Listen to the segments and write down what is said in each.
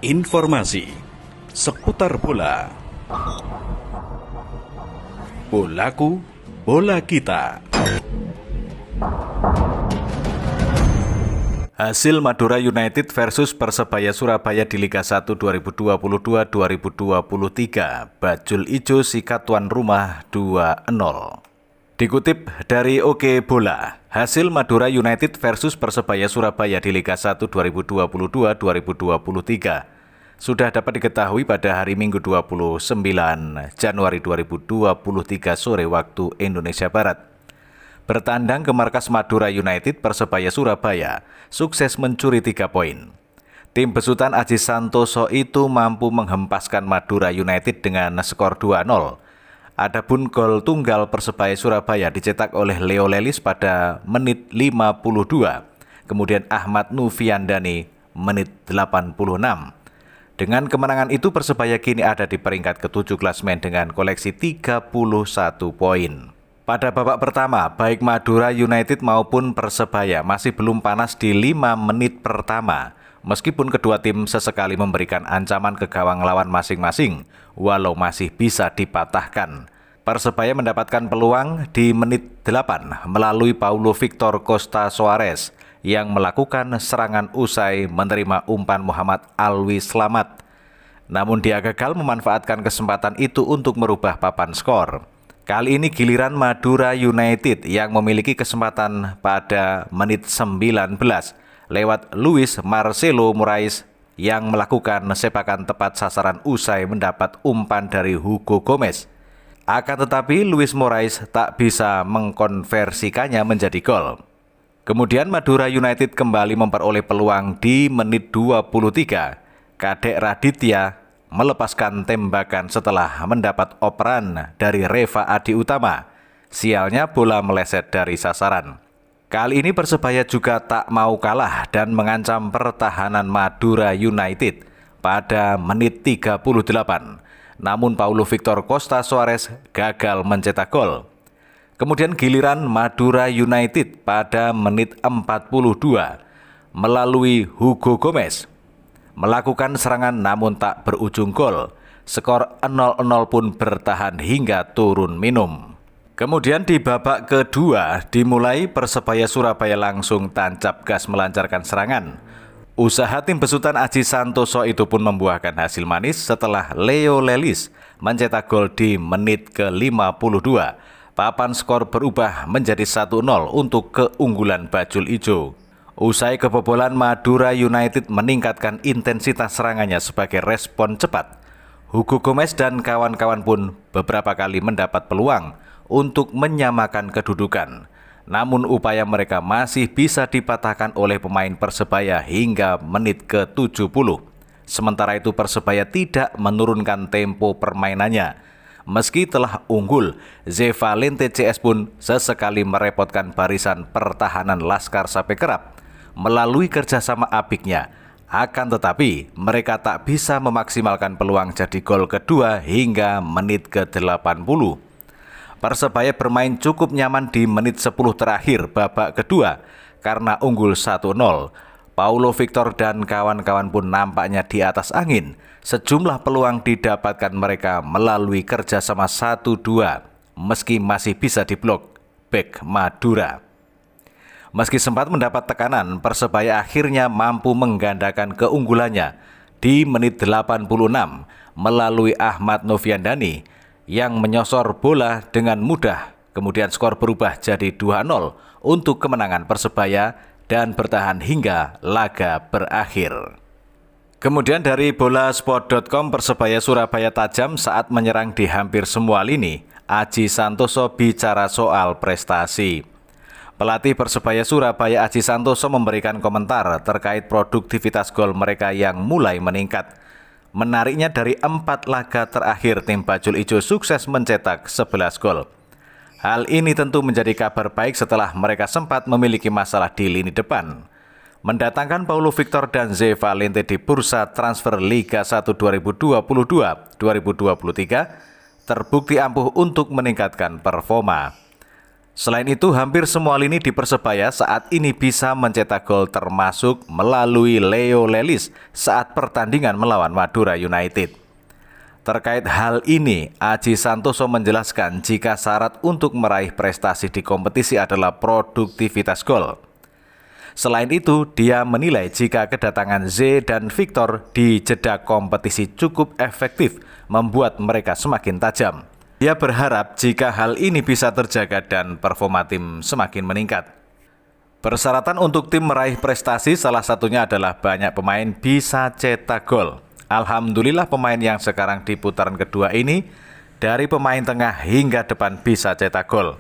Informasi seputar bola. Bolaku, bola kita. Hasil Madura United versus Persebaya Surabaya di Liga 1 2022-2023. Bajul Ijo sikat tuan rumah 2-0. Dikutip dari OK Bola, hasil Madura United versus Persebaya Surabaya di Liga 1 2022-2023 sudah dapat diketahui pada hari Minggu 29 Januari 2023 sore waktu Indonesia Barat. Bertandang ke markas Madura United, Persebaya Surabaya sukses mencuri 3 poin. Tim besutan Aji Santoso itu mampu menghempaskan Madura United dengan skor 2-0. Adapun gol tunggal Persebaya Surabaya dicetak oleh Leo Lelis pada menit 52, kemudian Ahmad Nufiandani menit 86. Dengan kemenangan itu Persebaya kini ada di peringkat ke-7 klasemen dengan koleksi 31 poin. Pada babak pertama, baik Madura United maupun Persebaya masih belum panas di 5 menit pertama. Meskipun kedua tim sesekali memberikan ancaman ke gawang lawan masing-masing, walau masih bisa dipatahkan. Persebaya mendapatkan peluang di menit 8 melalui Paulo Victor Costa Soares yang melakukan serangan usai menerima umpan Muhammad Alwi Slamet. Namun dia gagal memanfaatkan kesempatan itu untuk merubah papan skor. Kali ini giliran Madura United yang memiliki kesempatan pada menit 19 lewat Luis Marcelo Moraes yang melakukan sepakan tepat sasaran usai mendapat umpan dari Hugo Gomez. Akan tetapi Luis Moraes tak bisa mengkonversikannya menjadi gol. Kemudian Madura United kembali memperoleh peluang di menit 23. Kadek Raditya melepaskan tembakan setelah mendapat operan dari Reva Adi Utama. Sialnya bola meleset dari sasaran. Kali ini Persebaya juga tak mau kalah dan mengancam pertahanan Madura United pada menit 38. Namun Paulo Victor Costa Soares gagal mencetak gol. Kemudian giliran Madura United pada menit 42 melalui Hugo Gomez melakukan serangan namun tak berujung gol. Skor 0-0 pun bertahan hingga turun minum. Kemudian di babak kedua dimulai, Persebaya Surabaya langsung tancap gas melancarkan serangan. Usaha tim besutan Aji Santoso itu pun membuahkan hasil manis setelah Leo Lelis mencetak gol di menit ke-52. Papan skor berubah menjadi 1-0 untuk keunggulan Bajul Ijo. Usai kebobolan, Madura United meningkatkan intensitas serangannya sebagai respon cepat. Hugo Gomez dan kawan-kawan pun beberapa kali mendapat peluang untuk menyamakan kedudukan. Namun upaya mereka masih bisa dipatahkan oleh pemain Persebaya hingga menit ke-70. Sementara itu Persebaya tidak menurunkan tempo permainannya. Meski telah unggul, Zevalente CS pun sesekali merepotkan barisan pertahanan Laskar Sape Kerap melalui kerjasama apiknya. Akan tetapi, mereka tak bisa memaksimalkan peluang jadi gol kedua hingga menit ke-80. Persebaya bermain cukup nyaman di menit 10 terakhir babak kedua karena unggul 1-0. Paulo Victor dan kawan-kawan pun nampaknya di atas angin. Sejumlah peluang didapatkan mereka melalui kerjasama 1-2, meski masih bisa diblok bek Madura. Meski sempat mendapat tekanan, Persebaya akhirnya mampu menggandakan keunggulannya di menit 86 melalui Ahmad Noviandani yang menyosor bola dengan mudah. Kemudian skor berubah jadi 2-0 untuk kemenangan Persebaya dan bertahan hingga laga berakhir. Kemudian dari bolasport.com, Persebaya Surabaya tajam saat menyerang di hampir semua lini. Aji Santoso bicara soal prestasi. Pelatih Persebaya Surabaya Aji Santoso memberikan komentar terkait produktivitas gol mereka yang mulai meningkat. Menariknya dari 4 laga terakhir tim Bajul Ijo sukses mencetak 11 gol. Hal ini tentu menjadi kabar baik setelah mereka sempat memiliki masalah di lini depan. Mendatangkan Paulo Victor dan Zevalente di bursa transfer Liga 1 2022-2023 terbukti ampuh untuk meningkatkan performa. Selain itu, hampir semua lini di Persebaya saat ini bisa mencetak gol termasuk melalui Leo Lelis saat pertandingan melawan Madura United. Terkait hal ini, Aji Santoso menjelaskan jika syarat untuk meraih prestasi di kompetisi adalah produktivitas gol. Selain itu, dia menilai jika kedatangan Z dan Victor di jeda kompetisi cukup efektif membuat mereka semakin tajam. Dia berharap jika hal ini bisa terjaga dan performa tim semakin meningkat. Persyaratan untuk tim meraih prestasi salah satunya adalah banyak pemain bisa cetak gol. Alhamdulillah pemain yang sekarang di putaran kedua ini dari pemain tengah hingga depan bisa cetak gol.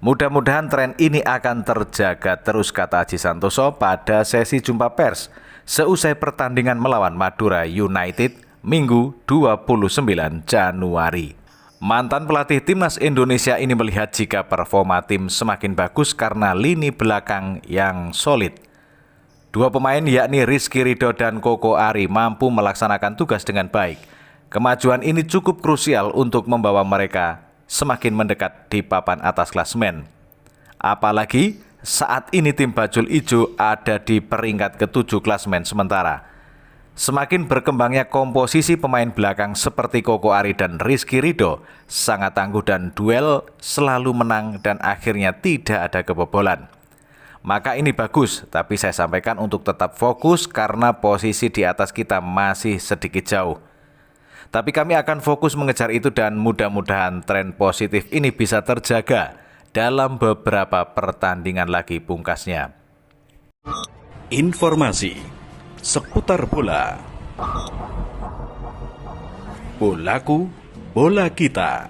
Mudah-mudahan tren ini akan terjaga terus, kata Aji Santoso pada sesi jumpa pers seusai pertandingan melawan Madura United Minggu 29 Januari. Mantan pelatih timnas Indonesia ini melihat jika performa tim semakin bagus karena lini belakang yang solid. Dua pemain yakni Rizky Ridho dan Koko Ari mampu melaksanakan tugas dengan baik. Kemajuan ini cukup krusial untuk membawa mereka semakin mendekat di papan atas klasemen. Apalagi saat ini tim Bajul Ijo ada di peringkat ke-7 klasemen sementara. Semakin berkembangnya komposisi pemain belakang seperti Koko Ari dan Rizky Ridho sangat tangguh dan duel selalu menang dan akhirnya tidak ada kebobolan. Maka ini bagus, tapi saya sampaikan untuk tetap fokus karena posisi di atas kita masih sedikit jauh. Tapi kami akan fokus mengejar itu dan mudah-mudahan tren positif ini bisa terjaga dalam beberapa pertandingan lagi, pungkasnya. Informasi seputar bola. Bolaku, bola kita.